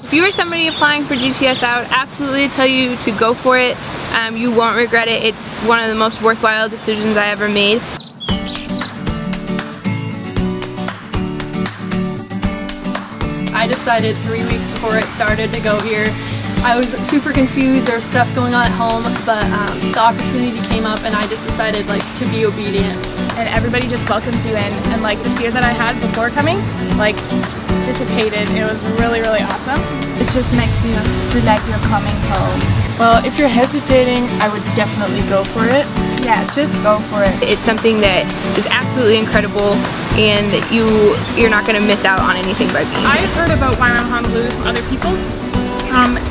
If you are somebody applying for DTS, I would absolutely tell you to go for it. You won't regret it. It's one of the most worthwhile decisions I ever made. I decided 3 weeks before it started to go here. I was super confused, there was stuff going on at home, but the opportunity came up and I just decided to be obedient. And everybody just welcomes you in, and the fear that I had before coming, dissipated. It was really, really awesome. It just makes you feel like you're coming home. Well, if you're hesitating, I would definitely go for it. Yeah, just go for it. It's something that is absolutely incredible, and you're not going to miss out on anything by being here. I've heard about YWAM Honolulu from other people,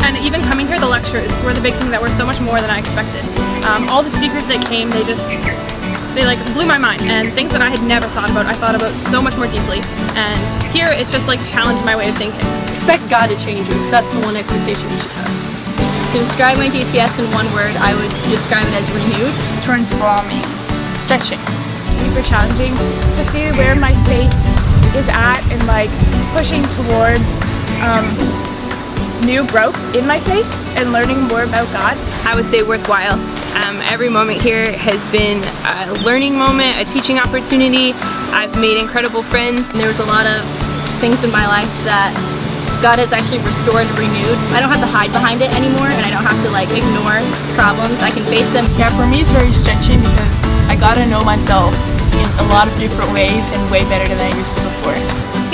and even coming here, the lectures were the big thing that were so much more than I expected. All the speakers that came, they blew my mind, and things that I had never thought about, I thought about so much more deeply. And here, it's just challenged my way of thinking. Expect God to change you. That's the one expectation you should have. To describe my DTS in one word, I would describe it as renewed. Transforming. Stretching. Super challenging to see where my faith is at, and pushing towards new growth in my faith and learning more about God. I would say worthwhile. Every moment here has been a learning moment, a teaching opportunity. I've made incredible friends. There was a lot of things in my life that God has actually restored and renewed. I don't have to hide behind it anymore, and I don't have to ignore problems. I can face them. Yeah, for me it's very stretching because I got to know myself in a lot of different ways and way better than I used to before.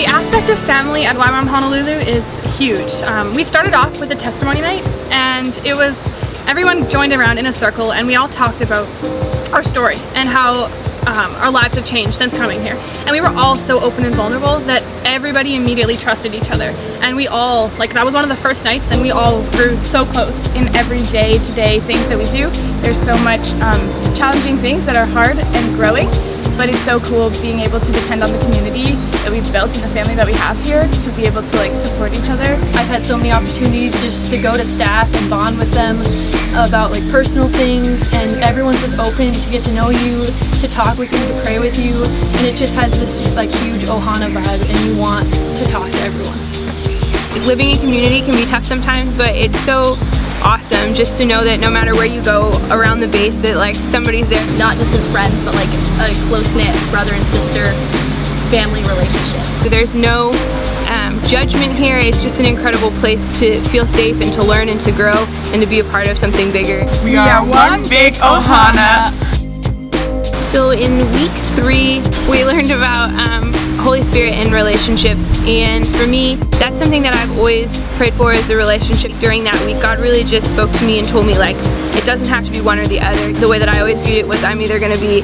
The aspect of family at YWAM Honolulu is huge. We started off with a testimony night, and it was everyone joined around in a circle, and we all talked about our story and how our lives have changed since coming here. And we were all so open and vulnerable that everybody immediately trusted each other. And we all, that was one of the first nights, and we all grew so close in every day-to-day things that we do. There's so much challenging things that are hard and growing, but it's so cool being able to depend on the community that we've built and the family that we have here to be able to support each other. I've had so many opportunities just to go to staff and bond with them about personal things, and everyone's just open to get to know you, to talk with you, to pray with you, and it just has this huge Ohana vibe, and you want to talk to everyone. Living in community can be tough sometimes, but it's so awesome just to know that no matter where you go around the base, that somebody's there. Not just as friends, but a close-knit brother and sister family relationship. There's no judgment here. It's just an incredible place to feel safe and to learn and to grow and to be a part of something bigger. We are one big Ohana. So in week 3, we learned about Holy Spirit and relationships, and for me, that's something that I've always prayed for, as a relationship. During that week, God really just spoke to me and told me it doesn't have to be one or the other. The way that I always viewed it was I'm either going to be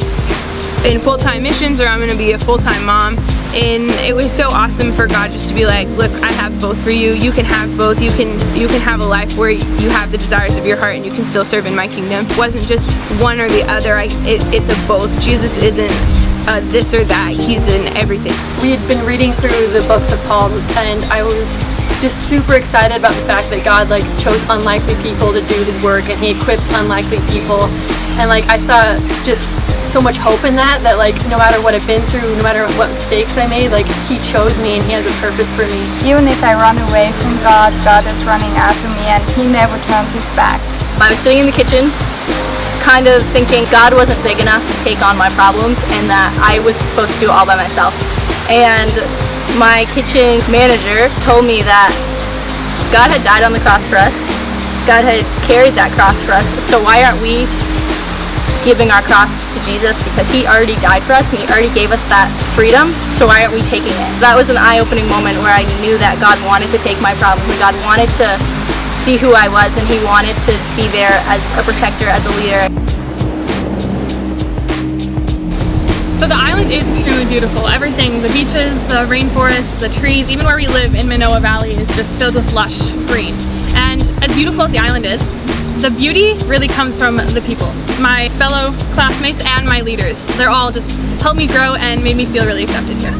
in full-time missions or I'm going to be a full-time mom. And it was so awesome for God just to be look, I have both for you. You can have both. You can have a life where you have the desires of your heart and you can still serve in my kingdom. It wasn't just one or the other. It's a both. Jesus isn't this or that. He's in everything. We had been reading through the books of Paul, and I was just super excited about the fact that God chose unlikely people to do his work, and he equips unlikely people. And I saw just so much hope in that no matter what I've been through, no matter what mistakes I made, he chose me and he has a purpose for me. Even if I run away from God, God is running after me, and he never turns his back. I was sitting in the kitchen kind of thinking God wasn't big enough to take on my problems, and that I was supposed to do it all by myself. And my kitchen manager told me that God had died on the cross for us. God had carried that cross for us, so why aren't we giving our cross to Jesus? Because he already died for us and he already gave us that freedom, so why aren't we taking it? That was an eye-opening moment where I knew that God wanted to take my problems, and God wanted to see who I was, and he wanted to be there as a protector, as a leader. So the island is extremely beautiful. Everything, the beaches, the rainforests, the trees, even where we live in Manoa Valley is just filled with lush green. And as beautiful as the island is, the beauty really comes from the people. My fellow classmates and my leaders. They're all just helped me grow and made me feel really accepted here.